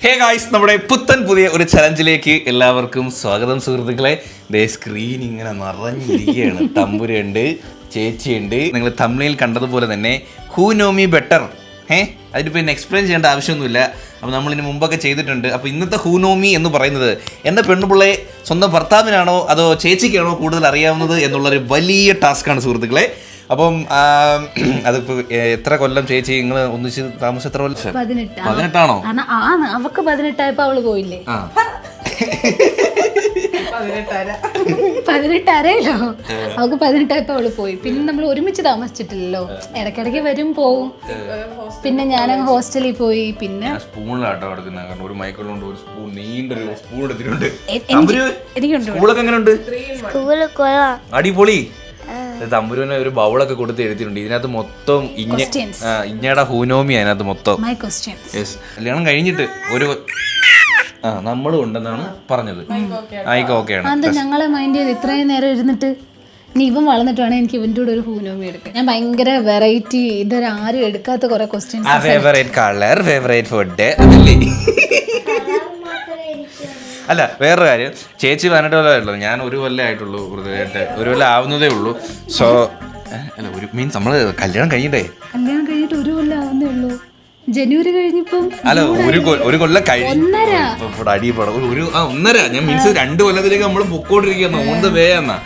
Hey guys, നമ്മുടെ പുത്തൻ പുതിയ ഒരു ചലഞ്ചിലേക്ക് എല്ലാവർക്കും സ്വാഗതം സുഹൃത്തുക്കളെ. ദേ സ്ക്രീൻ ഇങ്ങനെ നിറഞ്ഞിരിക്കുകയാണ്. തമ്പുരുണ്ട്, ചേച്ചിയുണ്ട്. നിങ്ങൾ തമിഴിൽ കണ്ടതുപോലെ തന്നെ ഹൂ നോ മീ ബെറ്റർ. അതിന് പിന്നെ എക്സ്പ്ലെയിൻ ചെയ്യേണ്ട ആവശ്യമൊന്നുമില്ല. അപ്പോൾ നമ്മളിന് മുമ്പൊക്കെ ചെയ്തിട്ടുണ്ട്. അപ്പോൾ ഇന്നത്തെ ഹൂ നോ മീ എന്ന് പറയുന്നത് എൻ്റെ പെണ്ണുപിള്ളയെ സ്വന്തം ഭർത്താവിനാണോ അതോ ചേച്ചിക്കാണോ കൂടുതൽ അറിയാവുന്നത് എന്നുള്ളൊരു വലിയ ടാസ്ക്കാണ് സുഹൃത്തുക്കളെ. അപ്പം അതിപ്പോ എത്ര കൊല്ലം ചേച്ചി നിങ്ങൾ ഒന്നിച്ച് താമസം എത്ര കൊല്ലം? 18ആണോ? അവക്ക് 18ആയപ്പോ അവള് പോയില്ലേ? 18 അവക്ക് 18ആയപ്പോ അവള് പോയി. പിന്നെ നമ്മൾ ഒരുമിച്ച് താമസിച്ചിട്ടില്ലല്ലോ, ഇടയ്ക്കിടയ്ക്ക് വരും പോവും. പിന്നെ ഞാനങ്ങ് ഹോസ്റ്റലിൽ പോയി. പിന്നെ സ്പൂണിലാട്ടോ എടുക്കുന്നത്, കാരണം ഒരു മൈക്കുള്ളതുകൊണ്ട് ഒരു സ്പൂൺ നീണ്ടൊരു സ്പൂൺ എടുത്തിട്ടുണ്ട്. എനിക്കുണ്ട്. സ്കൂളൊക്കെ എങ്ങനെയുണ്ട്? അടിപൊളി. തമ്പുരുവിനെ ഒരു ബൗളൊക്കെ കൊടുത്ത് എഴുതിയിട്ടുണ്ട്. ഇതിനകത്ത് മൊത്തം ഇഞ്ഞയുടെ ഹൂനോമി അതിനകത്ത് മൊത്തം. കല്യാണം കഴിഞ്ഞിട്ട് ഒരു നമ്മളും ഉണ്ടെന്നാണ് പറഞ്ഞത്. ആയിക്കോ, ഓക്കെയാണ്. ഞങ്ങളെ മൈൻഡ് ചെയ്ത് ഇത്രയും നേരം ഇരുന്നിട്ട് ഇനി ഇവൻ വളർന്നിട്ട് വേണം എനിക്ക് ഇവന്റെ കൂടെ ഒരു ഹൂനോമി എടുക്കാൻ. ഞാൻ ഭയങ്കര വെറൈറ്റി, ഇതുവരെ ആരും എടുക്കാത്ത കുറെ questions. Favourite colour, favourite food, അതല്ലേ? അല്ല, വേറൊരു കാര്യം, ചേച്ചി 18 കൊല്ലമായിട്ടുള്ളൂ, ഞാൻ 1 കൊല്ലം ആയിട്ടുള്ളൂ. ഒരു കൊല്ലം ആവുന്നതേ ഉള്ളൂ. സോ അല്ല, ഒരു മീൻസ് നമ്മള് കല്യാണം കഴിഞ്ഞിട്ട് 1 കൊല്ലം ആവുന്നേ ഉള്ളൂ. ജനുവരി കഴിഞ്ഞിപ്പം അല്ല, ഒരു കൊല്ലം ഒന്നര. ഞാൻ മീൻസ് 2 കൊല്ലത്തിലേക്ക് നമ്മൾ പൊക്കോണ്ടിരിക്കുന്നു. ഓൺ ദ വേ എന്നാ.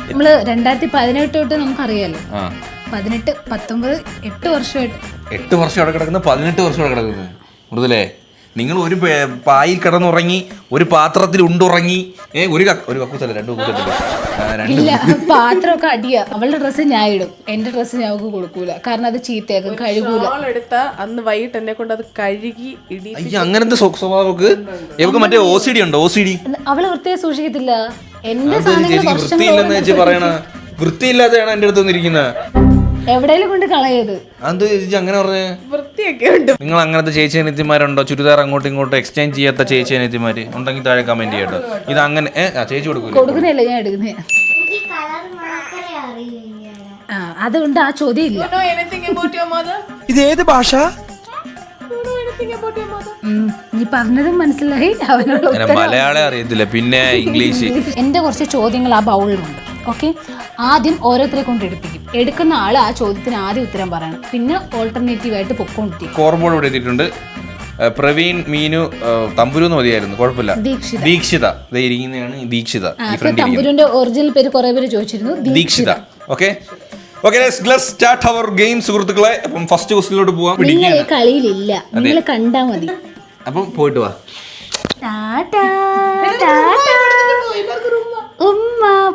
നമ്മള് 2018 തൊട്ട് നമുക്കറിയാലോ. 18, 19, 8 വർഷമായിട്ട്. 8 വർഷം അവിടെ കിടക്കുന്ന, 18 വർഷം അവിടെ കിടക്കുന്നത്. മൃദുലേ, നിങ്ങൾ ഒരു പായിൽ കിടന്നുറങ്ങി, ഒരു പാത്രത്തിൽ ഉണ്ടുറങ്ങി, ഒരു കക്കൂസല്ല 2 ഇല്ല, പാത്രമൊക്കെ അടിയാ. അവളുടെ ഡ്രസ്സ് ഞാൻ ഇടും, എന്റെ ഡ്രസ്സ് ഞാൻ അവൾക്ക് കൊടുക്കൂല, കാരണം അത് ചീത്തയാക്കും, കഴുകൂല. അന്ന് വൈകിട്ട് എന്നെ കൊണ്ട് അത് കഴുകി ഇടി. അങ്ങനത്തെ സ്വഭാവമൊക്കെ ഇവക്ക് മറ്റേ OCD ഉണ്ടോ? OCD അവള് വൃത്തിയായി സൂക്ഷിക്കത്തില്ല. എന്റെ വൃത്തിയില്ലെന്ന് ചേച്ചി പറയണ, വൃത്തിയില്ലാതെയാണ് എന്റെ അടുത്ത് വന്നിരിക്കുന്നത്. എവിടെയെങ്കിലും കൊണ്ട് കളയത്. അത് ചേച്ചി അങ്ങനെ പറഞ്ഞേ? വൃത്തിയൊക്കെ ഉണ്ട്. നിങ്ങൾ അങ്ങനത്തെ ചേച്ചി അനിയത്തിമാരുണ്ടോ? ചുരിദാർ അങ്ങോട്ടും ഇങ്ങോട്ടും എക്സ്ചേഞ്ച് ചെയ്യാത്ത ചേച്ചി അനിയത്തിമാര് ഉണ്ടെങ്കിൽ താഴെ കമന്റ് ചെയ്യട്ടോ. ഇത് അങ്ങനെ ചേച്ചി കൊടുക്കുന്നില്ല, ഞാൻ എടുക്കുന്നേ. അതുകൊണ്ട് ആ ചോദ്യം ഇല്ല. ഇത് ഏത് ഭാഷ? നീ പറഞ്ഞതും മനസ്സിലായി. അവനോട് മലയാളം അറിയത്തില്ല, പിന്നെ ഇംഗ്ലീഷ്. എന്റെ കുറച്ച് ചോദ്യങ്ങൾ ആ ബൗളിലുണ്ട്. ഓക്കെ, ആദ്യം ഓരോരുത്തരെ കൊണ്ട് എടുക്കുന്ന ആള് ആ ചോദ്യത്തിന് ആദ്യം ഉത്തരം പറയണം. പിന്നെ ഓൾട്ടർനേറ്റീവ് ആയിട്ട് പൊക്കോണ്ടിരിക്കും. കോർബോർഡ് ഇവിടെ എത്തിയിട്ടുണ്ട്. പ്രവീൺ, മീനു, തമ്പുരു മതിയായിരുന്നു, കുഴപ്പമില്ല. ദീക്ഷിത ഇരിക്കുന്നതാണ്. ദീക്ഷിത തമ്പുരുവിന്റെ ഒറിജിനൽ പേര് കുറെ പേര് ചോദിച്ചിരുന്നു. Dikshita. Okay, let's start our game സുഹൃത്തുക്കളെ. അപ്പം ഫസ്റ്റ് ക്വസ്റ്റ്യനിലോട്ട് പോവാം. നിങ്ങൾ ഈ കളിയിലില്ല, നിങ്ങൾ കണ്ടാ മതി. അപ്പം പോയിട്ട് വാ.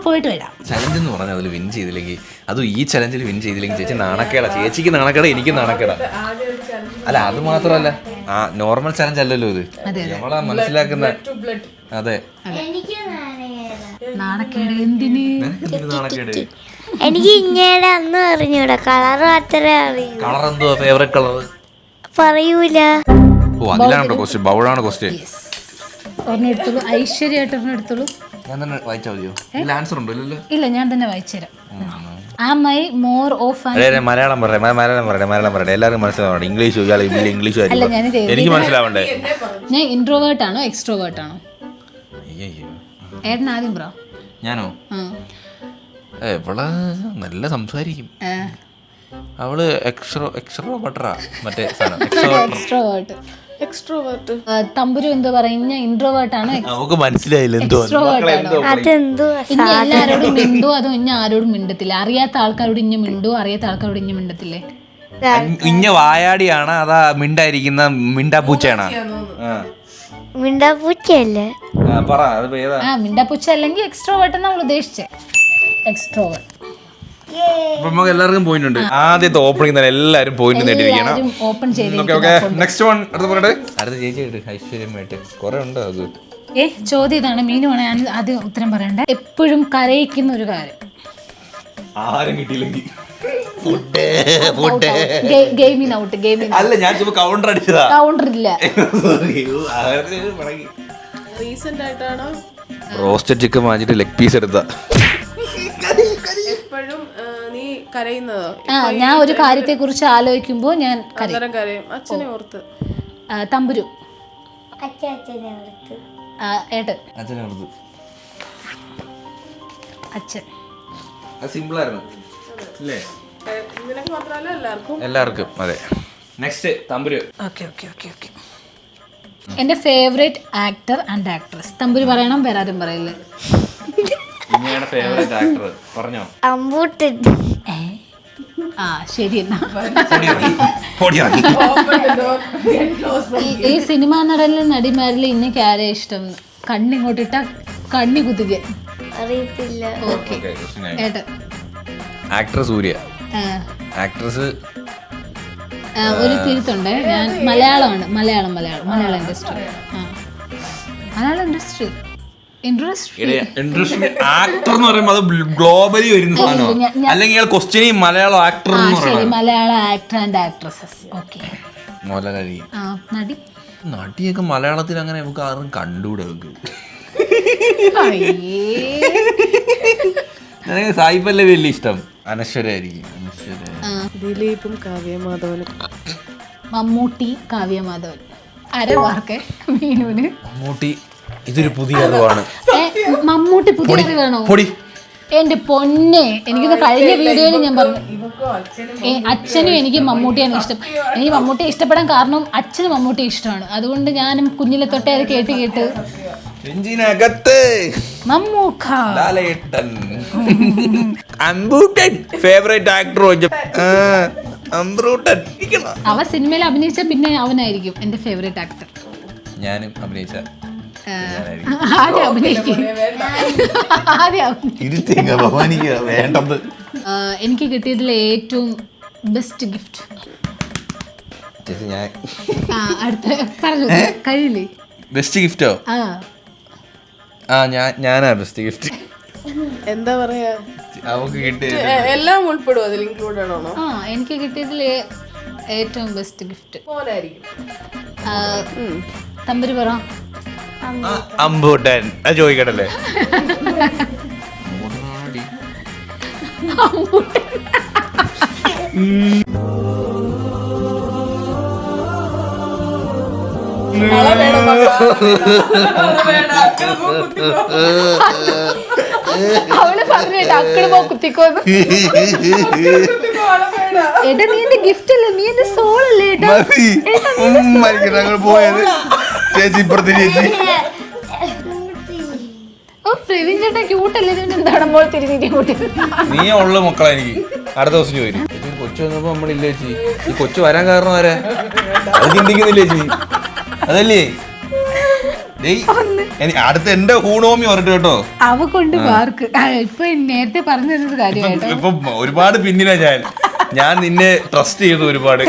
പോയിട്ട് വരാം. ചലഞ്ച് എന്ന് പറഞ്ഞാൽ അതിൽ വിൻ ചെയ്തില്ലെങ്കിൽ, അതും ഈ ചലഞ്ചിൽ വിൻ ചെയ്തില്ലെങ്കിൽ ചേച്ചി നാണക്കേടാ. ചേച്ചിക്ക് നാണക്കേടാ, എനിക്ക് നാണക്കേടാ. അല്ല, അത് മാത്രമല്ല, നോർമൽ ചലഞ്ച് അല്ലല്ലോ ഇത്. നമ്മളാ മനസ്സിലാക്കുന്ന. അതെ, നാണക്കേട് എന്തിന്? നാണക്കേട് എനിക്ക് ഇങ്ങനെ ഒന്നും അറിഞ്ഞൂടാ. കളർ മാത്രമേ അറിയൂ. കളർ എന്തുവാ? ഫേവറേറ്റ് കളർ പറയൂല. ഓ, അതിലാണോ ക്വസ്റ്റ്യൻ? ബൗളാണ് ക്വസ്റ്റ്യൻ. ഒരെണ്ണെടുത്തോളൂ, ഐശ്വര്യമായിട്ട് ഒരെണ്ണെടുത്തോളൂ. ഞാൻ തന്നെ വായിച്ചാൽ മതിയോ? ആൻസർ ഉണ്ടോ? ഇല്ല, ഞാൻ തന്നെ വായിച്ചുതരാം. മലയാളം പറയട്ടെ, എല്ലാവർക്കും മനസ്സിലാവണം. ഇംഗ്ലീഷ് ഇംഗ്ലീഷ് എനിക്ക് മനസ്സിലാവണ്ടേ. ഞാൻ ഇൻട്രോവേർട്ട് ആണോ എക്സ്ട്രോവേർട്ട് ആണോ? ഏട്ടൻ ആദ്യം പറ. ഞാനോ? ഇവള് നല്ല സംസാരിക്കും. അവള് എക്സ്ട്രോവേർട്ടറാ. മറ്റേ എക്സ്ട്രോവേർട്ട്. തമ്പുരു എന്തോ പറയുന്ന ഇൻട്രോവേർട്ട് ആണ്. നമുക്ക് മനസ്സിലായില്ല എന്തോ. എല്ലാരോടും മിണ്ടോ അതോ ഇഞ്ഞ ആരോടും മിണ്ടത്തില്ല? അറിയാത്ത ആൾക്കാരോട് ഇഞ്ഞ മിണ്ടോ, അറിയാത്ത ആൾക്കാരോട് ഇഞ്ഞ മിണ്ടത്തില്ലേ? ഇഞ്ഞ വായാടിയാണ്, അതാ മിണ്ടായിരിക്കുന്ന മിണ്ടാപ്പൂച്ചയാണോ? മിണ്ടാപ്പൂച്ചയല്ലേ? മിണ്ടാപ്പൂച്ച അല്ലെങ്കിൽ എക്സ്ട്രോവേർട്ട് നമ്മൾ ഉദ്ദേശിച്ചേ. എക്സ്ട്രോവേർട്ട്. എല്ലാവർക്കും പോയിന്റ് ഉണ്ട്. ആദ്യത്തെ ഓപ്പണിംഗ് തന്നെ എല്ലാരും പോയിന്റ് നേടിയിരിക്കണം. നെക്സ്റ്റ് വൺ അടുത്ത ചേച്ചി ഐശ്വര്യമായിട്ട് കുറെ ഉണ്ട്. അത് ചോദ്യം ഇതാണ്. മീനുമാണ് ഞാൻ ആദ്യം ഉത്തരം പറയണ്ടേ. എപ്പോഴും കരയിക്കുന്ന ഒരു കാര്യം. ആരും കിട്ടിയില്ലെങ്കിൽ അല്ല, ഞാൻ കൗണ്ടർ അടിച്ചതാ. കൗണ്ടർ ഇല്ല. റീസെന്റ് ആയിട്ടാണോ റോസ്റ്റഡ് ചിക്കൻ വാങ്ങിച്ചിട്ട് ലെഗ് പീസ് എടുത്ത? എപ്പോഴും നീ കരയുന്നതോ? ഞാൻ ഒരു കാര്യത്തെ കുറിച്ച് ആലോചിക്കുമ്പോ ഞാൻ കരയും. അച്ഛനെ ഓർത്ത്. തമ്പുരു അച്ഛനെ അടുത്ത് ഏട്ടൻ അച്ഛനെ കൊടുത്തു. അച്ഛൻ. അത് സിമ്പിൾ ആയിരുന്നു അല്ലേ? നിനക്ക് മാത്രമല്ല എല്ലാവർക്കും. എല്ലാവർക്കും അതെ. Next Thamburu. Okay okay okay okay. എൻ്റെ favourite actor and actress. Thamburu പറയണം, വേറെ ആരും പറയില്ലേ. ഇങ്ങനെയാണ് ഫേവറേറ്റ് ആക്ടർ പറഞ്ഞോ. അമ്പൂട്ടൻ. ആ ശരി എന്നാ. ഈ സിനിമാ നടനിലെ നടിമാരിൽ ഇന്നൊക്കെ ആരെ ഇഷ്ടം? കണ്ണിങ്ങോട്ടിട്ട കണ്ണി കുത്തിക്ക. അറിയത്തില്ല. ഓക്കെ ഏട്ടൻ. ആക്ടർ സൂര്യ. ആ, ആക്ട്രസ് ഒരു തിരുത്തുണ്ട്. ഞാൻ മലയാളമാണ്. മലയാളം ഇൻഡസ്ട്രി. ആ മലയാളം ഇൻഡസ്ട്രി ആക്ടർ എന്ന് പറയുമ്പോൾ അത് ഗ്ലോബലി വരുന്ന സാധനമാണ്. അല്ലെങ്കിൽ ക്വസ്റ്റ്യൻ മലയാളം ആക്ടർ എന്ന് ശരി, പറയുന്നത്. Malayalam actor and actresses. Okay. Mohanlal. നടി നടിയൊക്കെ മലയാളത്തിൽ അങ്ങനെ നമുക്ക് ആരും കണ്ടുകൂടെ നമുക്ക്. എനിക്ക് സായി പല്ലവി വലിയ ഇഷ്ടം. അനശ്വരായിരിക്കും. ദിലീപും കാവ്യമാധവനും. മമ്മൂട്ടി, കാവ്യമാധവൻ. അരവാർക്കെ മീനുവിന്. മമ്മൂട്ടി ഇതൊരു പുതിയ അറിവാണ്. മമ്മൂട്ടി പുതിയ അറിവാണോ? എന്റെ പൊന്നെ, എനിക്കിത് കഴിഞ്ഞ വീഡിയോയിൽ ഞാൻ പറഞ്ഞു. അച്ഛനും എനിക്ക് മമ്മൂട്ടിയാണ് ഇഷ്ടം. എനിക്ക് മമ്മൂട്ടിയെ ഇഷ്ടപ്പെടാൻ കാരണം അച്ഛനും മമ്മൂട്ടി ഇഷ്ടമാണ്. അതുകൊണ്ട് ഞാനും കുഞ്ഞിലെ തൊട്ടേ അത് കേട്ട് കേട്ട് മമ്മൂക്ക. ഫേവറേറ്റ് ആക്ടർ അവ സിനിമയിൽ അഭിനയിച്ച പിന്നെ അവനായിരിക്കും എന്റെ ഫേവറേറ്റ് ആക്ടർ. ഞാനും അഭിനയിച്ച ആദ്യം അഭിനയിക്കും. വേണ്ടത്. എനിക്ക് കിട്ടിയതിൽ ഏറ്റവും ബെസ്റ്റ് ഗിഫ്റ്റ്. അടുത്ത പറഞ്ഞു കഴിയില്ലേ? ബെസ്റ്റ് ഗിഫ്റ്റോ? ഞാനാ ബെസ്റ്റ് ഗിഫ്റ്റ്. എന്താ പറയാ, അവക്ക് കിട്ടിയ എല്ലാം ഉൾപ്പെടും അതിൽ, ഇൻക്ലൂഡഡ് ആണോ? എനിക്ക് കിട്ടിയതിൽ ഏറ്റവും ബെസ്റ്റ് ഗിഫ്റ്റ് മോനായിരിക്കും. തമ്പുരു പറ. അമ്പൂട്ടൻ. അത് ചോദിക്കട്ടല്ലേ? അവള് പറഞ്ഞിട്ട് അക്കട് പോ കുത്തിക്കോന്ന്. എടാ നീ എന്റെ ഗിഫ്റ്റ് അല്ലേ, നീ എന്റെ സോൾ അല്ലേ? പോയത് ചേച്ചി ഇപ്പുറത്ത് ചേച്ചി. ഓ പ്രവീൺ ചേട്ടാ ക്യൂട്ടല്ലേ? എന്താണപ്പോൾ തിരിഞ്ഞിട്ട് കൂട്ടി. നീ ഉള്ള മക്കളാ എനിക്ക്. അടുത്ത ദിവസം ചോദിക്കും കൊച്ചു വന്നപ്പോ നമ്മളില്ല ചേച്ചി. ഈ കൊച്ചു വരാൻ കാരണം ആരാ? അത് ചിന്തിക്കുന്നില്ല ചേച്ചി. അതല്ലേ അടുത്ത എന്റെ ഹൂണോമി പറഞ്ഞിട്ട് കേട്ടോ. അവ കൊണ്ട് മാർക്ക് ഇപ്പൊ നേരത്തെ പറഞ്ഞത് കാര്യമായിട്ടോ. ഇപ്പൊ ഒരുപാട് പിന്നിലാ ഞാൻ നിന്നെ ട്രസ്റ്റ് ചെയ്തു ഒരുപാട്.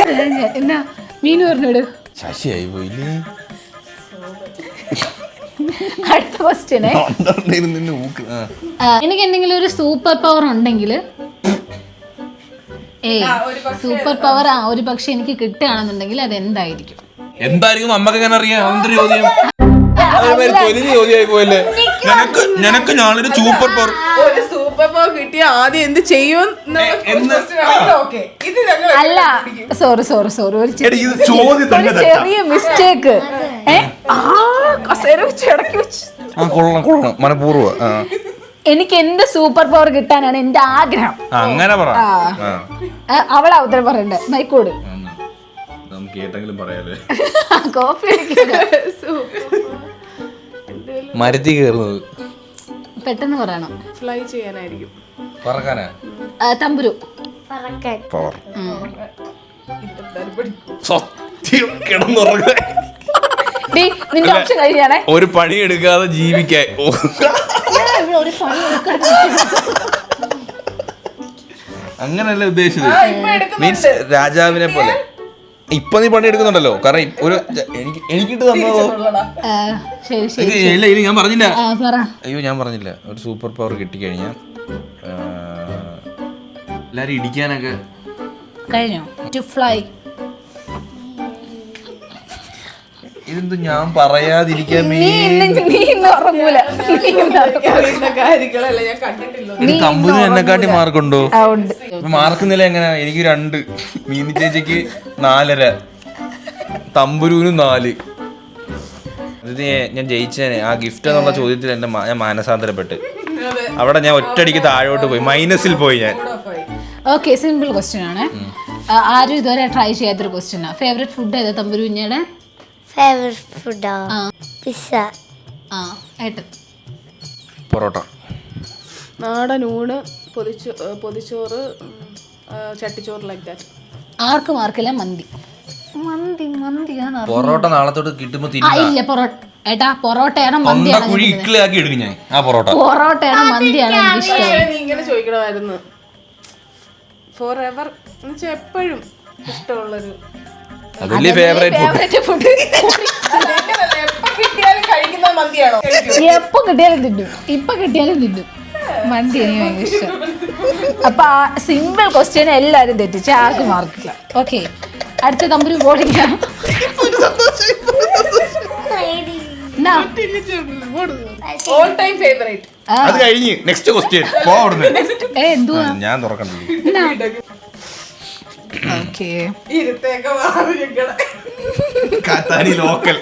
എന്നാ മീനു പറഞ്ഞോട്. ശശിയായി പോയില്ലേ? അടുത്ത ക്വസ്റ്റ്യനെ, എനിക്ക് എന്തെങ്കിലും ഒരു സൂപ്പർ പവർ ഉണ്ടെങ്കിൽ, സൂപ്പർ പവർ ഒരു പക്ഷെ എനിക്ക് കിട്ടുകയാണെന്നുണ്ടെങ്കിൽ അത് എന്തായിരിക്കും? എന്തായിരിക്കും അമ്മക്ക് എങ്ങനെ അറിയാം? എന്തൊരു ചോദ്യം ചോദ്യമായി പോയല്ലേ? നിനക്ക് ഞാനൊരു സൂപ്പർ പവർ, ഒരു സൂപ്പർ പവർ കിട്ടിയ ആദ്യം എന്ത് ചെയ്യും? അല്ല സോറി ഒരു ചെറിയ മിസ്റ്റേക്ക്. കൊള്ളണം മനപൂർവ്വ. എനിക്ക് എന്ത് സൂപ്പർ പവർ കിട്ടാനാണ് എന്റെ ആഗ്രഹം? അങ്ങനെ പറ. അവളാ ഉത്തരം പറയണ്ടേ? മൈക്കോട് കേട്ടെങ്കിലും പറയാലേ. കോപ്പി മരത്തി കയറുന്നത് പെട്ടെന്ന് പറയണം. ഫ്ലൈ ചെയ്യാനായിരിക്കും. പറക്കാനാ? തമ്പുരു പറക്കാൻ. പവർ. കിടന്നുറങ്ങാൻ. നിന്റെ ഓപ്ഷൻ കഴിഞ്ഞാണേ. ഒരു പണി എടുക്കാതെ ജീവിക്കാൻ. അങ്ങനല്ല ഉദ്ദേശിച്ചത്. മീൻസ് രാജാവിനെ പോലെ. ഇപ്പൊ നീ പണി എടുക്കുന്നുണ്ടല്ലോ. കാരണം ഒരു എനിക്കിട്ട് തന്നതോ? ഇല്ല ഞാൻ പറഞ്ഞില്ല. അയ്യോ ഞാൻ പറഞ്ഞില്ല. ഒരു സൂപ്പർ പവർ കിട്ടിക്കഴിഞ്ഞാൽ എല്ലാരും ഇടിക്കാനൊക്കെ കഴിഞ്ഞോ? To fly. ഇതെന്ത് ഞാൻ പറയാതിരിക്കാൻ? തമ്പുരിന് എന്നെക്കാട്ടി മാർക്കുണ്ടോ? മാർക്കുന്നില്ല എങ്ങനെ? എനിക്ക് 2, മീനി ചേച്ചിക്ക് 4.5, തമ്പുരുവിന് 4. ഇത് ഞാൻ ജയിച്ചേനെ ആ ഗിഫ്റ്റ് എന്നുള്ള ചോദ്യത്തിൽ എൻ്റെ ഞാൻ മാനസാന്തരപ്പെട്ട് അവിടെ ഞാൻ ഒറ്റയടിക്ക് താഴോട്ട് പോയി, മൈനസിൽ പോയി ഞാൻ. ഓക്കെ, സിമ്പിൾ ക്വസ്റ്റ്യൻ ആണ്. ആരും ഇതുവരെ ട്രൈ ചെയ്യാത്തൊരു ക്വസ്റ്റ്യനാണ്. ഫേവറേറ്റ് ഫുഡ് ഏതാ തമ്പുരു കുഞ്ഞയുടെ? ഫേവറേറ്റ് ഫുഡോ? പിസ്സ. ഏട്ടൻ? പൊറോട്ട. നാടൻ ഊണ്, പൊതിച്ചോറ്, ചട്ടിച്ചോറ്, ലൈക്ക് ദാറ്റ്. ആർക്കും ആർക്കില്ല മന്തി. മന്തി മന്തിയാണ്. പൊറോട്ട നാളത്തോട്ട് കിട്ടുമ്പോ ഇല്ല പൊറോട്ട ഏട്ടാ, പൊറോട്ടയാണോ മന്തിയാണോ? ഇക്കിളാക്കി എടുക്കും ഞാൻ ആ പൊറോട്ട. പൊറോട്ടയാണോ മന്തിയാണോ എനിക്കിഷ്ടം? നീ ഇങ്ങനെ ചോദിക്കണമായിരുന്നു. ഫോർ എവർ എന്നുവെച്ചാൽ എപ്പോഴും ഇഷ്ടമുള്ളൊരു അതല്ലേ ഫേവറേറ്റ് ഫുഡ്. എപ്പോ കിട്ടിയാലും കഴിക്കുന്ന മന്തിയാണോ? എപ്പോ കിട്ടിയാലും തിന്നും, ഇപ്പൊ കിട്ടിയാലും തിന്നും. മന്തി എനിക്ക് ഭയങ്കര ഇഷ്ടം. അപ്പൊ സിമ്പിൾ ക്വസ്റ്റ്യൻ എല്ലാരും തെറ്റിച്ച് ആർക്കും മാർക്കില്ല. ഓക്കെ, അടുത്ത തമ്പുരു ബോളിംഗ്. All time favourite. അത് കഴിഞ്ഞ് നെക്സ്റ്റ് ക്വസ്റ്റ്യൻ എന്തുവാ ഞാൻ തുറക്കണ്ടേ. ഓക്കെ, ഇരുത്തേക്ക് മാറിയിരിക്കണം. കാത്താനി ലോക്കൽ.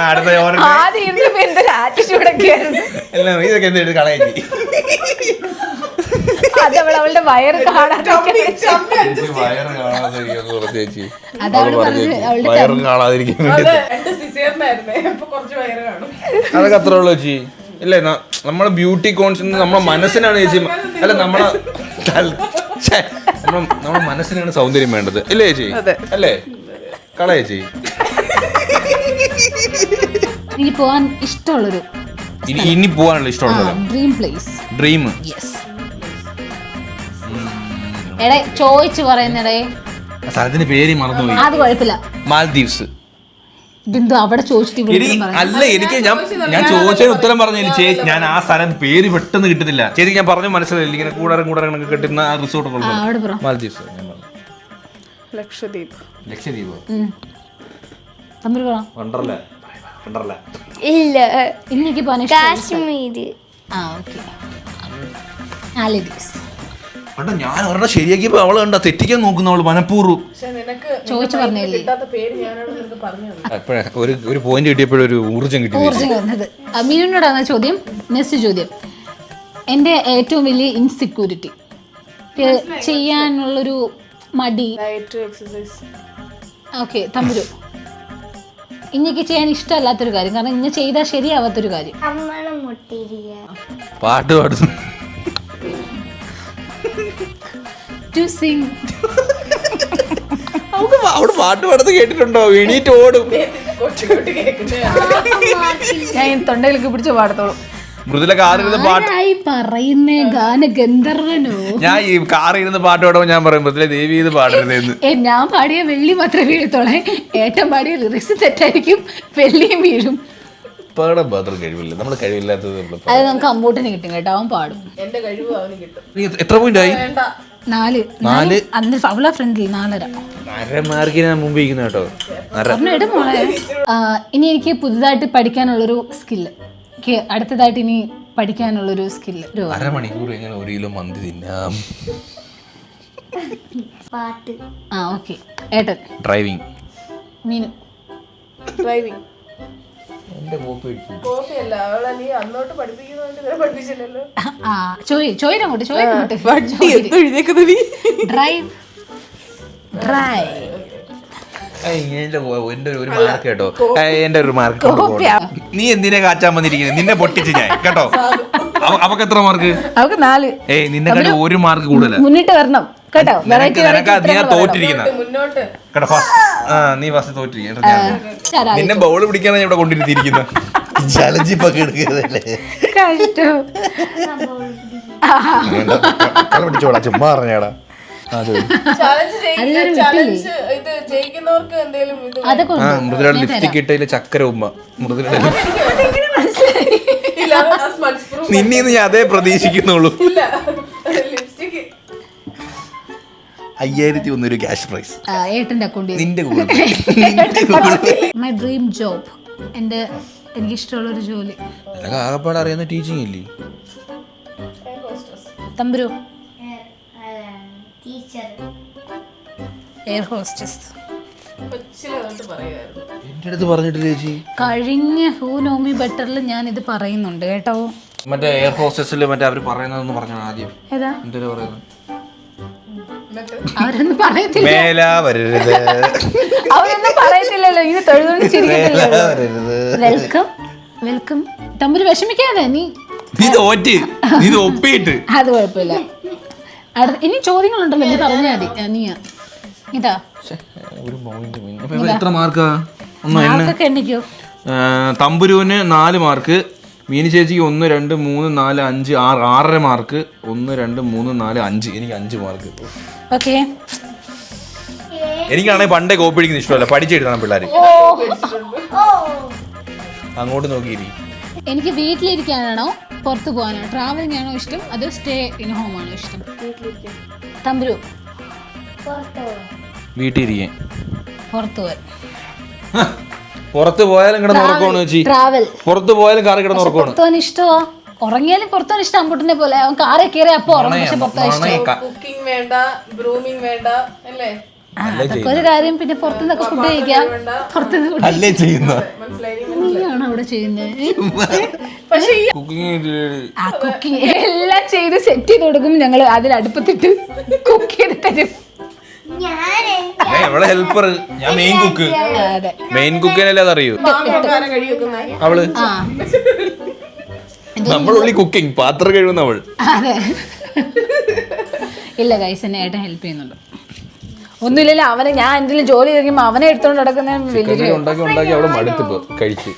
അടുത്ത ആദ്യം എന്തൊരു ആറ്റിറ്റ്യൂഡൊക്കെ ആയിരുന്നു. എല്ലാം ഇതൊക്കെ എന്ത് കളയാക്കി അതവളുടെ വയറ് കാണാതെ വയറ് കാണാതെ ചേച്ചി അതവള് പറഞ്ഞത് അവളുടെ വയറ് കാണാതിരിക്കാൻ വേണ്ടി എന്റെ സിസേറിനായിരുന്നേ, അപ്പൊ കുറച്ച് വയറ് കാണും. അതൊക്കെ അത്ര ഉള്ളു ചേച്ചി. ഇല്ലേ നമ്മളെ ബ്യൂട്ടി കോൺഷ്യസ് നമ്മളെ മനസ്സിനാണ് ചേച്ചി. അല്ല നമ്മളെ നമ്മളെ മനസ്സിനാണ് സൗന്ദര്യം വേണ്ടത്, അല്ലേ ചേച്ചി? അല്ലേ കള ചേച്ചി? ഇനി പോവാൻ ഇഷ്ടമുള്ളൊരു ഇനി പോവാനുള്ള ഇഷ്ടമുള്ള ഡ്രീം പ്ലേസ്. Dream yes. എടേ ചോദിച്ചു പറയുന്നടേ, സ്ഥലത്തിന്റെ പേര് മറന്നുപോയി. അത് കുഴപ്പമില്ല. മാൽദീവ്സ്. ബിന്ദു അവിടെ ചോദിച്ചിട്ട് അല്ല എനിക്ക് ഞാൻ ചോദിച്ചതിന് ഉത്തരം പറഞ്ഞു ചേച്ചി. ഞാൻ ആ സ്ഥലം പേര് പെട്ടെന്ന് കിട്ടുന്നില്ല ചേച്ചി. ഞാൻ പറഞ്ഞു മനസ്സിലായില്ല. ഇങ്ങനെ കൂടാരം കിട്ടുന്ന ആ റിസോർട്ട് മാൽദീവ്സ്. ലക്ഷദ്വീപ്. ലക്ഷദ്വീപ്. ഇല്ല, എനിക്ക് പോകാൻ കാശ്മീർ. Okay, Maldives. ഞാൻ ഒരെണ്ണം ശരിയാക്കിയപ്പോ അവള് കണ്ട തെറ്റിക്കാൻ നോക്കുന്ന അവള് മനഃപൂർവ്വം. ചോദിച്ചു പറഞ്ഞില്ലേ ഒരു പോയിന്റ് കിട്ടിയപ്പോഴൊരു ഊർജ്ജം കിട്ടി. ഊർജ്ജം വന്നത്. മീനുനോടാണ് ചോദ്യം. നെക്സ്റ്റ് ചോദ്യം. എൻ്റെ ഏറ്റവും വലിയ ഇൻസെക്യൂരിറ്റി, ചെയ്യാനുള്ളൊരു മടി. ഓക്കെ തമ്പുരു, ഇഞ്ഞക്ക് ചെയ്യാൻ ഇഷ്ടമല്ലാത്തൊരു കാര്യം, കാരണം ഇന്ന ചെയ്താൽ ശരിയാവാത്തൊരു കാര്യം. പാട്ട് പാടുന്നു. To sing. അവിടെ പാട്ട് പാടുന്നത് കേട്ടിട്ടുണ്ടോ? എണീറ്റ് ഓടും. ഞാൻ തൊണ്ടയിലേക്ക് പിടിച്ച് പാടത്തോളൂ. മൃദുല കാറിരുന്ന് പാട്ട് പറയുന്നേ ഗാനഗന്ധർവനോ? ഞാൻ ഈ കാറിരുന്ന് പാട്ട് പാടുമ്പോൾ ഞാൻ പറയും മൃദുല ദേവി ഇത് പാടരുതെന്ന്. ഞാൻ പാടിയ വെള്ളി മാത്രമേ വീഴത്തോളെ. ഏറ്റവും പാടിയ ലിറിക്സ് തെറ്റായിരിക്കും, വെള്ളിയും വീഴും. പാടാൻ മാത്രം കഴിവില്ല. നമ്മള് കഴിവില്ലാത്തത് അത് നമുക്ക് അമ്പൂട്ടിന് കിട്ടും കേട്ടോ, അവൻ പാടും. എന്റെ കഴിവ് അവന് കിട്ടും. എത്ര പോയിന്റ് ആയി? 4 അന്ന് അവളെ ഫ്രണ്ടിൽ 4.5. അരമാർക്കിന് മുമ്പ് ഇരിക്കുന്ന കേട്ടോ. ഇടും മോളെ. ഇനി എനിക്ക് പുതുതായിട്ട് പഠിക്കാനുള്ളൊരു സ്കില്ല്, അടുത്തതായിട്ട് ഇനി പഠിക്കാനുള്ളൊരു സ്കില്ല്. അരമണിക്കൂർ എങ്ങനെ 1 കിലോ മന്തി തിന്നാം? പാട്ട്. ഓക്കെ. ഏട്ടൻ? ഡ്രൈവിംഗ്. മീനു? ഡ്രൈവിംഗ്. എന്റെ കോപ്പി കോപ്പിയല്ല, അവളെ നീ അന്നോട്ട് പഠിപ്പിക്കുന്നോണ്ട് ഇവരെ പഠിപ്പിച്ചില്ലല്ലോ. ചോദിക്കങ്ങോട്ട്. ഡ്രൈവ്. എന്റെ ഒരു മാർക്ക് കേട്ടോ. എന്റെ ഒരു മാർക്ക്. നീ എന്തിനെ കാച്ചാൻ വന്നിരിക്കുന്നത്? നിന്നെ പൊട്ടിച്ച് ഞാൻ കേട്ടോ. അവക്ക് എത്ര മാർക്ക്? അവക്ക് 4. നിന്നെ കണ്ട് 1 മാർക്ക് കൂടുതലാ. മുന്നിട്ട് വരണം കേട്ടോ. നീ തോറ്റിരിക്കുന്ന മുന്നോട്ട് കേട്ടോ. നീ ഫസ്റ്റ് തോറ്റിരിക്കുന്ന. നിന്നെ ബൗള് പിടിക്കാനാണ് ഇവിടെ കൊണ്ടിരുത്തിയിരിക്കുന്ന. ചലഞ്ചിപ്പൊക്കെ എടുക്കുന്നതല്ലേ? പിടിച്ചോടാ, ചുമ്മാ പറഞ്ഞാടാ. മൃദുല ലിപ്സ്റ്റിക് ഇട്ടതില് ചക്കര ഉമ്മ. മൃദുല നിന്നീന്ന് ഞാൻ അതേ പ്രതീക്ഷിക്കുന്നുള്ളൂ. 5001 ക്യാഷ് പ്രൈസ് ഏട്ടന്റെ അക്കൗണ്ടിൽ. നിന്റെ മൈ ഡ്രീം ജോബ്, എനിക്ക് ഇഷ്ടമുള്ളൊരു ജോലി. ആകപ്പാട് അറിയുന്ന ടീച്ചിങ് ഇല്ലേ? തമ്പുരു? ടീച്ചർ. Air hostess. കൊച്ചിലെ പറയായിരുന്നു. അടുത്ത് പറഞ്ഞിട്ടില്ല ചേച്ചി. കഴിഞ്ഞ ഹൂ നോമി ബെറ്ററിൽ ഞാൻ ഇത് പറയുന്നുണ്ട് കേട്ടോ. മറ്റേ എയർ ഹോസ്റ്റസിൽ മറ്റേ അവർ പറയുന്നതെന്ന് പറഞ്ഞു ആദ്യം. ഏതാ എന്തൊരു പറയുന്നത്? അവരൊന്നും പറയത്തില്ല, മേല വരരുത്, അവരൊന്നും പറയത്തില്ലല്ലോ. ഇങ്ങനെ തൊഴുതുകൊണ്ട് ചിരിക്കത്തില്ലല്ലോ. Welcome welcome. തമ്പുരു വിഷമിക്കാതെ, നീ ഇത് ഓറ്റ് ഇത് ഒപ്പിയിട്ട് അത് കുഴപ്പമില്ല. ഇനി ചോദ്യങ്ങളുണ്ടല്ലോ, നീ പറഞ്ഞാൽ മതി. നീ ഇതാ ഒരു പോയിന്റ്. എത്ര മാർക്കാ? മാർക്കൊക്കെ എണ്ണിക്കോ. തമ്പുരുവിന് 4 മാർക്ക്, മീനി ചേച്ചിക്ക് 1 2 3 4 5 6 6.5 മാർക്ക്, 1 2 3 4 5, എനിക്ക് 5 മാർക്ക്. ഓക്കെ. എനിക്കാണെങ്കിൽ പണ്ടേ കോപ്പി അടിക്കുന്ന ഇഷ്ടമല്ല, പഠിച്ചെഴുതണം പിള്ളേർ. അങ്ങോട്ട് നോക്കിയിരി. എനിക്ക് വീട്ടിലിരിക്കാനാണോ പുറത്ത് പോകാനാണോ ട്രാവലിംഗ് ആണോ ഇഷ്ടം, അതോ സ്റ്റേ ഇൻ ഹോം ആണോ ഇഷ്ടം? തമ്പുരു വീട്ടിലിരിക്കാൻ. പുറത്ത് പോകാൻ. പുറത്ത് പോയാലും കിടന്ന് ഉറക്കമാണ് ചേച്ചി. ട്രാവൽ പുറത്ത് പോയാലും കാറി കിടന്ന് ഉറക്കമാണ്. പുറത്തു പോകാൻ ഇഷ്ടമാ. ഉറങ്ങിയാലും പുറത്തു പോകാൻ ഇഷ്ടം. അമ്പൂട്ടിനെ പോലെ അവൻ കാറെ കയറി അപ്പൊ ഉറങ്ങും, പക്ഷെ പുറത്തു പോകാൻ ഇഷ്ടം. കുക്കിംഗ് വേണ്ട, ബ്രൂമിങ് വേണ്ട അല്ലേ? അതൊക്കെ ഒരു കാര്യം. പിന്നെ പുറത്തുനിന്നൊക്കെ ഫുഡ് കഴിക്കാം. പുറത്തുനിന്ന് ഫുഡ് അല്ലേ ചെയ്യുന്ന നീയാണോ അവിടെ ചെയ്യുന്നത്? ആ കുക്കിംഗ് എല്ലാം ചെയ്ത് സെറ്റ് ചെയ്ത് കൊടുക്കും. ഞങ്ങൾ അതിൽ അടുപ്പത്തിട്ട് കുക്ക് ചെയ്ത് തരും. എവിടെ ഹെൽപ്പർ? ഞാൻ മെയിൻ കുക്ക്. അതെ. മെയിൻ കുക്കിനല്ലേ അതറിയൂ അവള്. ആ നമ്മളുള്ളി കുക്കിംഗ്, പാത്രം കഴിവുന്ന അവൾ. അതെ. ഇല്ല ഗൈസ്, എന്നെ ഏട്ടൻ ഹെൽപ്പ് ചെയ്യുന്നുണ്ട്. ഒന്നുമില്ലല്ലോ, അവനെ ഞാൻ എന്തെങ്കിലും ജോലി കഴിക്കുമ്പോ അവനെ എടുത്തോണ്ട് നടക്കുന്ന വലിയ ഉണ്ടാക്കി ഉണ്ടാക്കി അവിടെ മടുത്തിപ്പോ കഴിച്ച്.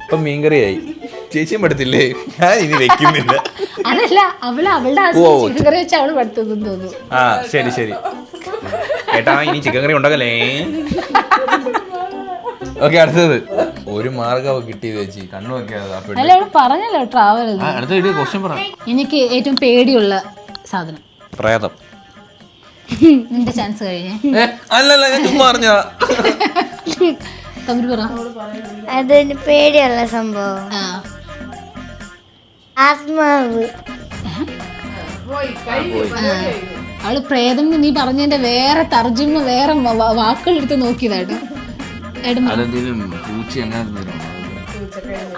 ഇപ്പൊ മീൻകറിയായി. ചേച്ചിയും മടുത്തില്ലേ? ഞാൻ ഇനി വെക്കുന്നില്ല. അതല്ല, അവളുടെ ചിക്കൻ കറി വെച്ച് അവള് പഠിത്തം തോന്നുന്നു. ആ ശരി ശരി ഏട്ടാ, ഇനി ചിക്കൻ കറി ഉണ്ടാക്കല്ലേ. ഓക്കെ, അടുത്തത്. ഒരു മാർഗം കിട്ടിയത് ചേച്ചി, കണ്ണു വെക്കാതെ. അല്ല, അവള് പറഞ്ഞല്ലോ ട്രാവൽ. അടുത്ത ക്വസ്റ്റ്യൻ പറ. എനിക്ക് ഏറ്റവും പേടിയുള്ള സാധനം. പ്രേതം. നിന്റെ ചാൻസ് കഴിഞ്ഞേ. അല്ലല്ല, ഞാൻ ചുമ്മാ പറഞ്ഞതാ. തമ്പുരു പറ. അതിന് പേടിയുള്ള സംഭവം ആ ആത്മാവ്. അവള് പ്രേതം എന്ന് നീ പറഞ്ഞതിന്റെ വേറെ തർജ്ജമ, വേറെ വാക്കുകൾ എടുത്ത് നോക്കിയതായിട്ട്.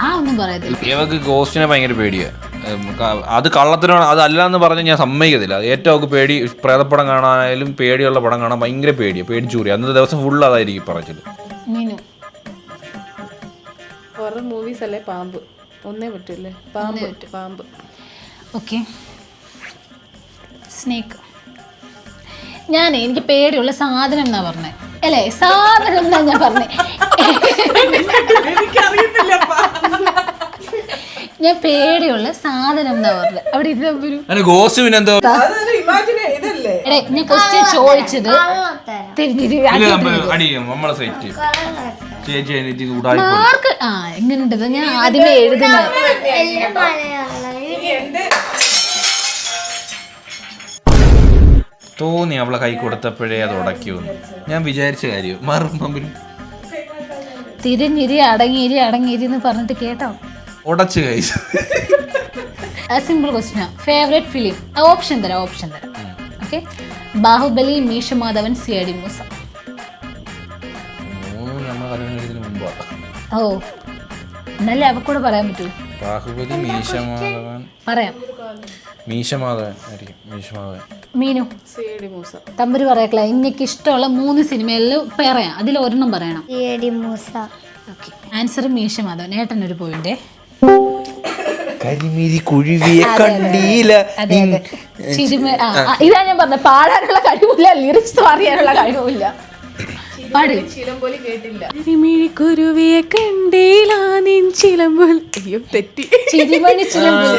ആ ഒന്നും പറയത്തില്ല. ഇവക്ക് ഗോസ്റ്റിനെ ഭയങ്കര പേടിയാ. അത് കള്ളത്തിനാണ്, അതല്ലാന്ന് പറഞ്ഞ് ഞാൻ സമ്മതിക്കത്തില്ല. ഏറ്റവും അവൾക്ക് പേടി പ്രേതപ്പടം കാണാനായാലും പേടിയുള്ള പടം കാണാൻ ഭയങ്കര പേടിയാ. പേടിച്ചൂറി അന്നത്തെ ദിവസം ഫുള്ള് അതായിരിക്കും പറഞ്ഞത്. മീനു ഹൊറർ മൂവീസ് അല്ലേ? പാമ്പ് ഒന്നേ പറ്റൂല്ലേ? പാമ്പ്. ഓക്കെ. സ്നേക്ക്. എനിക്ക് പേടിയുള്ള സാധനം എന്നാ പറഞ്ഞേ. അല്ലേ, സാധനം എന്നാ ഞാൻ പറഞ്ഞേ. ഞാൻ പേടിയുള്ള സാധനം എന്നാ പറഞ്ഞത്. അവിടെ ഞാൻ ക്വസ്റ്റ്യൻ ചോദിച്ചത് മാർക്ക്. ആ എങ്ങനെയുണ്ടത്? ഞാൻ ആദ്യമേ എഴുതുന്നത്. തോന്നി അവളെ കൈ കൊടുത്തപ്പോഴേ അത് ഉടക്കിയൊന്നു. ഞാൻ വിചാരിച്ച കാര്യം മാറും. തിരിഞ്ഞിരി അടങ്ങിയിരി എന്ന് പറഞ്ഞിട്ട് കേട്ടോ, ഉടച്ചു കൈ. Simple question. Favourite film? Option തരാം. ഓക്കെ. ബാഹുബലി, മീശ മാധവൻ, CID മൂസ. ഓ, എന്നല്ലേ അവക്കൂടെ പറയാൻ പറ്റൂ. ബാഹുബലി, മീശ മാധവൻ. പറയാം. മീശ മാധവൻ ആയിരിക്കും. മീശ മാധവൻ. മീനു? CID മൂസ. തമ്പുരു പറയക്കള. എനിക്ക് ഇഷ്ടമുള്ള 3 സിനിമയിൽ പറയാം, അതിൽ ഒരെണ്ണം പറയണം. CID മൂസ. ഓക്കെ. ആൻസർ മീശ മാധവൻ. ഏട്ടനൊരു പോയിന്റ്. കരിമിരി കുഴുവിയെ കണ്ടീല. ഇതാ ഞാൻ പറഞ്ഞ, പാടാനുള്ള കഴിവില്ല, ലിറിക്സ് അറിയാനുള്ള കഴിവില്ല. പാടി. ചിലമ്പോലി കേട്ടില്ല. കരിമിഴിക്കുരുവിയെ കണ്ടീല നിൻ ചിലമ്പോൾ. അയ്യോ തെറ്റി. ചിരിമണി ചിലമ്പൊലി.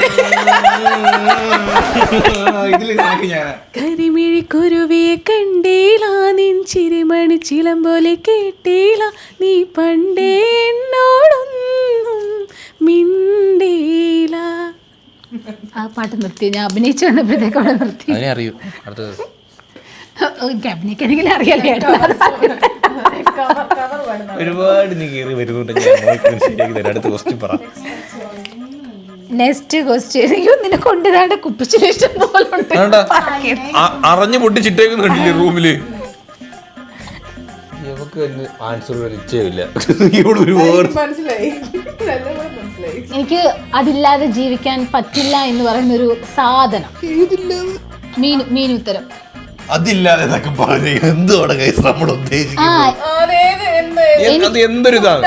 കരിമിഴിക്കുരുവിയെ കണ്ടീല നിൻ ചിരിമണി ചിലമ്പോലെ കേട്ടീല നീ പണ്ടേ എന്നോടൊന്നും മിണ്ടീല. ആ പാട്ട് നിർത്തി. ഞാൻ അഭിനയിച്ചു വന്നപ്പോഴത്തേക്ക് അവിടെ നിർത്തി. അതിനെ അറിയൂ. അടുത്തത്. എനിക്ക് അഭിനയിക്കാനെങ്കിലും അറിയാലോ കേട്ടോ. ഒരുപാട് നീ കയറി വരുന്നുണ്ട്. ഞാൻ ശരിയാക്കി തരാം. അടുത്ത ക്വസ്റ്റ്യൻ പറ. Next question. നിന്നെ കൊണ്ടുതാണ്ട് കുപ്പിച്ചിൽ ഇഷ്ടം പോലെ അറിഞ്ഞു പൊട്ടിച്ചിട്ടേക്കുന്നുണ്ടല്ലേ റൂമില്. നമുക്ക് ആൻസർ നിശ്ചയമില്ല. ഇവിടെ ഒരു വേർഡ് മനസ്സിലായി, നല്ലപോലെ മനസ്സിലായി. എനിക്ക് അതില്ലാതെ ജീവിക്കാൻ പറ്റില്ല എന്ന് പറയുന്ന ഒരു സാധനം. മീൻ ഉത്തരം. അതില്ലാതെ എന്നൊക്കെ പറഞ്ഞു എന്തുവാണ് ഗൈസ് നമ്മൾ ഉദ്ദേശിക്കുന്നത്? അതേത് അത് എന്തൊരു ഇതാണ്.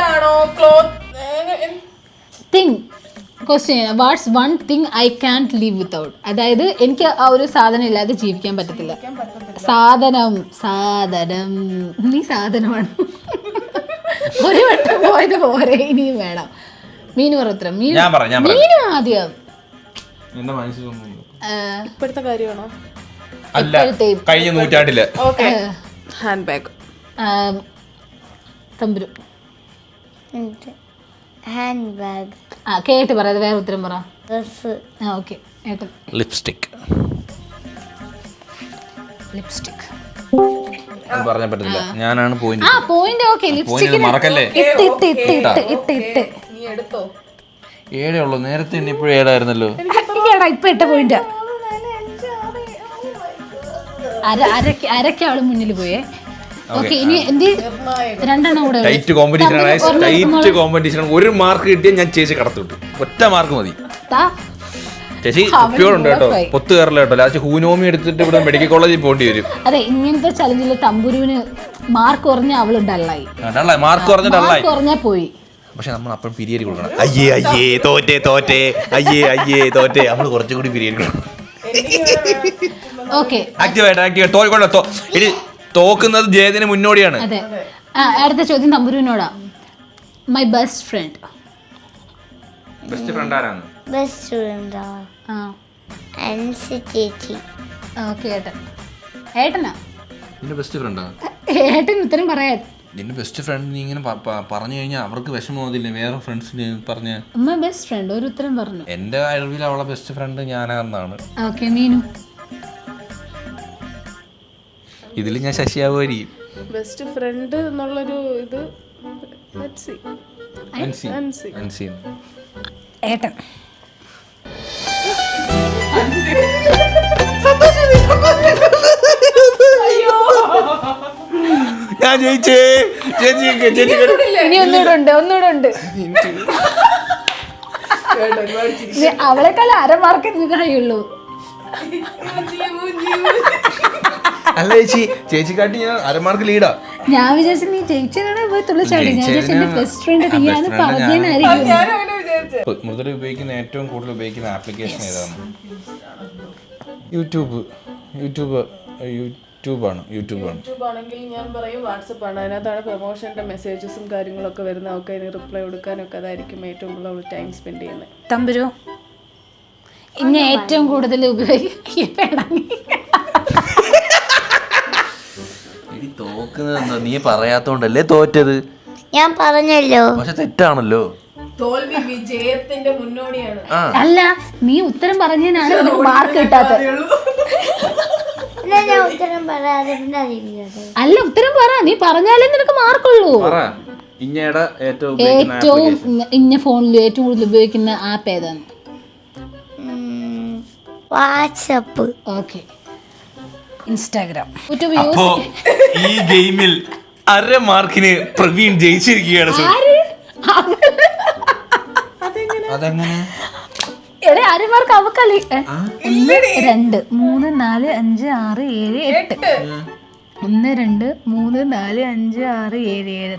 Thing question, what's one thing I can't live without? അതായത് എനിക്ക് ആ ഒരു സാധനം ഇല്ലാതെ ജീവിക്കാൻ പറ്റത്തില്ല. സാധനം നീ സാധനമാണ്. ഒരു വട്ടം പോയത് പോരെ, ഇനിയും വേണം. മീനു പറ ഉത്തരം. മീനു ആദ്യം. ഇപ്പോഴത്തെ കാര്യമാണോ? അല്ല, കഴിഞ്ഞ നൂറ്റാണ്ടില്. Hand bag. Thamburu. Hand bag. കേട്ട് പറയാതെ വേറെ ഉത്തരം പറ. ഡ്രസ്. ഓക്കെ ഏട്ടൻ. ലിപ്സ്റ്റിക്. പറഞ്ഞാൽ പറ്റത്തില്ല, ഞാനാണ് പോയിന്റ്. പോയിന്റ്. ഓക്കെ, ലിപ്സ്റ്റിക് മറക്കല്ലേ. ഇട്ട് നീ എടുത്തോ? 7 ഉള്ളൂ. നേരത്തെ ഇപ്പോഴും 7 ആയിരുന്നല്ലോ. ഇപ്പൊ 8 പോയിന്റ്. അരക്കാള് മുന്നിൽ പോയേ. ഓക്കെ, ഇനി എന്ത് രണ്ടെണ്ണം കൂടെ. Tight competition. ഒരു മാർക്ക് കിട്ടിയാൽ ഞാൻ ചേച്ചി കടത്തിട്ടു. ഒറ്റ മാർക്ക് മതി. ചേച്ചി കുപ്പിയോടുണ്ട് കേട്ടോ, പൊത്ത് കയറില്ല കേട്ടോ. ലാസ്റ്റ് ഹൂനോമി എടുത്തിട്ട് ഇവിടെ മെഡിക്കൽ കോളേജിൽ പോകേണ്ടി വരും. അതെ, ഇങ്ങനത്തെ ചലഞ്ചിൽ തമ്പുരുവിന് മാർക്ക് കുറഞ്ഞ അവള് ഡള്ളായി. മാർക്ക് കുറഞ്ഞാ പോയി. പക്ഷെ നമ്മൾ അപ്പം പിരിയടി കൊടുക്കണം. അയ്യേ തോറ്റേ നമ്മൾ കുറച്ചും കൂടി പിരിയടി കൊടുക്കണം. ഓക്കെ, ആക്റ്റീവായിട്ട് ഇനി തോക്കുന്നത് ജയതിന് മുന്നോടിയാണ്. അതെ. അടുത്ത ചോദ്യം തമ്പുരുവിനോടാ. My best friend. Best friend ആരാണ്? ബെസ്റ്റ് ഫ്രണ്ടാ അൻസി ചേച്ചി. ഓക്കെ, ഏട്ടനാ നിന്റെ ബെസ്റ്റ് ഫ്രണ്ടാ? ഏട്ടൻ ഉത്തരം പറയാൻ. നിന്റെ ബെസ്റ്റ് ഫ്രണ്ട് നീ ഇങ്ങനെ പറഞ്ഞു കഴിഞ്ഞാൽ അവർക്ക് വിഷമമാതില്ലേ വേറെ ഫ്രണ്ട്സിന് പറഞ്ഞ? മൈ ബെസ്റ്റ് ഫ്രണ്ട് ഒരു ഉത്തരം പറഞ്ഞു. എന്റെ അറിവിൽ അവളെ ബെസ്റ്റ് ഫ്രണ്ട് ഞാനാണെന്നാണ്. ഓക്കെ, മീനു. ഇതിൽ ഞാൻ ശശിയാവുമായിരിക്കും. ബെസ്റ്റ് ഫ്രണ്ട് എന്നുള്ളൊരു ഇത് ഏട്ടൻ. ഞാൻ ജയിച്ചേ. ഇനി ഒന്നുകൂടെ ഉണ്ട്. അവളെക്കാൾ അരമാർക്ക് എനിക്ക് കഴിയുള്ളൂ. അല്ല ചേച്ചിക്കാട്ടി ഞാൻ അരമാർക്ക് ലീഡാ. ഞാൻ വിചാരിച്ചു നീ ജയിച്ചാണ് പോയി തുള്ളിച്ചാടി. ഞാൻ വിചാരിച്ചു എന്റെ ബെസ്റ്റ് ഫ്രണ്ട് നീയാണ് പറഞ്ഞായിരിക്കും. മുതൽ ഉപയോഗിക്കുന്ന ഏറ്റവും കൂടുതൽ ഉപയോഗിക്കുന്ന ആപ്ലിക്കേഷൻ ഏതാണ്? യൂട്യൂബ് ആണെങ്കിൽ ഞാൻ പറയും വാട്സപ്പ് ആണ്. അതിനകത്താണ് പ്രൊമോഷന്റെ മെസ്സേജസും കാര്യങ്ങളൊക്കെ വരുന്നത്. ഒക്കെ അതിന് റിപ്ലൈ കൊടുക്കാനൊക്കെ അതായിരിക്കും ഏറ്റവും കൂടുതൽ ടൈം സ്പെൻഡ് ചെയ്യുന്നത്. തമ്പുരു ഇന്നെ ഏറ്റവും കൂടുതൽ തോക്കുന്നത് നീ പറയാത്തോണ്ടല്ലേ തോറ്റത്. ഞാൻ പറഞ്ഞല്ലോ. പക്ഷെ തെറ്റാണല്ലോ. തോൽവി വിജയത്തിന്റെ മുന്നോടിയാണ്. അല്ല, നീ ഉത്തരം പറഞ്ഞതിനാണ് മാർക്ക് കിട്ടാത്തത്. ഞാൻ ഉത്തരം പറയാതെ പിന്നെ അറിയില്ല. അല്ല, ഉത്തരം പറ. നീ പറഞ്ഞാലേ നിനക്ക് മാർക്കുള്ളൂ. ഏറ്റവും ഇന്ന ഫോണിൽ ഏറ്റവും കൂടുതൽ ഉപയോഗിക്കുന്ന ആപ്പ് ഏതാണ്? വാട്സപ്പ്. Okay, Instagram. യൂട്യൂബ് അപ്പോ ഈ ഗെയിമിൽ അര മാർക്കിന് പ്രവീൺ ജയിച്ചിരിക്കുകയാണ്. അതെങ്ങനെ? അരമാർക്ക് അവക്കല്ലേ? 1 2 3 4 5 6 7 8. 1 2 3 4 5 6 7 7.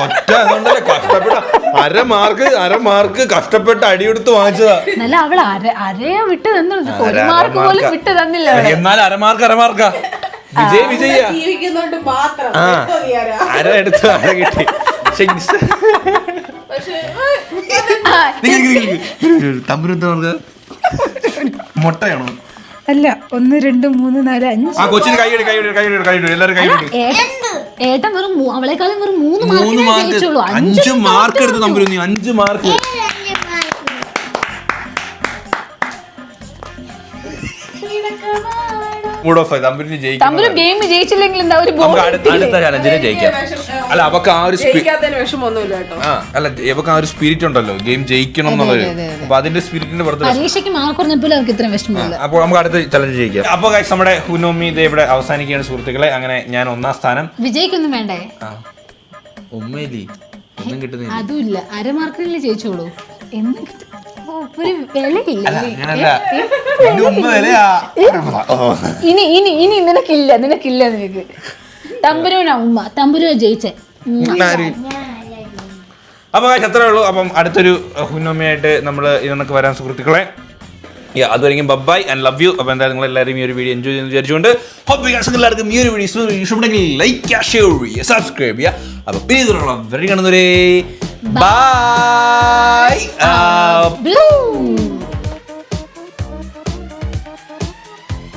ഒറ്റ കഷ്ടപ്പെട്ട അരമാർക്ക് കഷ്ടപ്പെട്ട് അടിയെടുത്ത് വാങ്ങിച്ചതാ. നല്ല അവള് അരയോ വിട്ട് തന്നുള്ളൂ. 1 മാർക്ക് പോലും വിട്ട് തന്നില്ല. എന്നാൽ അരമാർക്കാ വിജയ ജീവിക്കുന്നോണ്ട് മാത്രം അര എടുത്ത് അര കിട്ടി. മുട്ടയാണോ? അല്ല, 1 2 3 4 5. ആ കൊച്ചിന് കൈയ്യടി എല്ലാവരും കൈയ്യടി. ഏട്ടൻ വെറും അവളെക്കാളും വെറും 3 മാർക്ക് 5 മാർക്ക് എടുത്ത് നമ്മൾ 5 മാർക്ക്. മൂഡ് ഓഫ് ആയി. തമ്പുരിന് ജയിക്കണം. തമ്മിൽ ഗെയിം ജയിച്ചില്ലെങ്കിൽ എന്താ ഒരു നമുക്ക് അടുത്ത ചലഞ്ചിനെ ജയിക്കാം. അല്ല അവക്ക് ആ ഒരു ജയിക്കാത്തതിന് വിഷമൊന്നുമില്ല കേട്ടോ. അല്ല ഇവക്ക് ആ ഒരു സ്പിരിറ്റ് ഉണ്ടല്ലോ, ഗെയിം ജയിക്കണം എന്നുള്ളത്. അപ്പൊ അതിന്റെ സ്പിരിറ്റിന്റെ പുറത്ത് പരീക്ഷയ്ക്ക് മാർക്ക് കുറഞ്ഞപ്പോൾ അവർക്ക് ഇത്രയും വിഷമമില്ല. അപ്പോൾ നമുക്ക് അടുത്ത ചലഞ്ച് ജയിക്കാം. അപ്പൊ ഗൈസ് നമ്മുടെ ഹുനോമി ഇത് ഇവിടെ അവസാനിക്കുകയാണ് സുഹൃത്തുക്കളെ. അങ്ങനെ ഞാൻ 1ാം സ്ഥാനം. വിജയിക്കൊന്നും വേണ്ടേ? ഉമ്മയില്ലേ ഒന്നും കിട്ടുന്നില്ല. അതുമില്ല, അരമാർക്കിൽ ജയിച്ചോളൂ. എന്ത് ഒരു വിലയില്ല. ഇനി ഇനി ഇനി നിനക്കില്ല നിനക്ക്. തമ്പുരുവിനാ ഉമ്മ, തമ്പുരുവാ ജയിച്ചേ. അപ്പൊ അത്രേ ഉള്ളൂ. അപ്പം അടുത്തൊരു ഹുനോമിയായിട്ട് നമ്മൾ ഇതിനൊക്കെ വരാൻ സുഹൃത്തുക്കളെ. അതുവരെയും ബൈ ആൻഡ് ലവ് യു. അപ്പോൾ എന്തായാലും നിങ്ങൾ എല്ലാവരും ഈ ഒരു വീഡിയോ എൻജോയ് ചെയ്യുന്നു വിചാരിച്ചുകൊണ്ട് എല്ലാവർക്കും ഈ ഒരു വീഡിയോ ഇഷ്ടപ്പെട്ടെങ്കിൽ ലൈക്ക് ചെയ്യുക, ഷെയർ ചെയ്യുക, സബ്സ്ക്രൈബ് ചെയ്യുക. അപ്പോൾ പിന്നെ ഇതിലുള്ള വരി കാണുന്നവരേ ബൈ.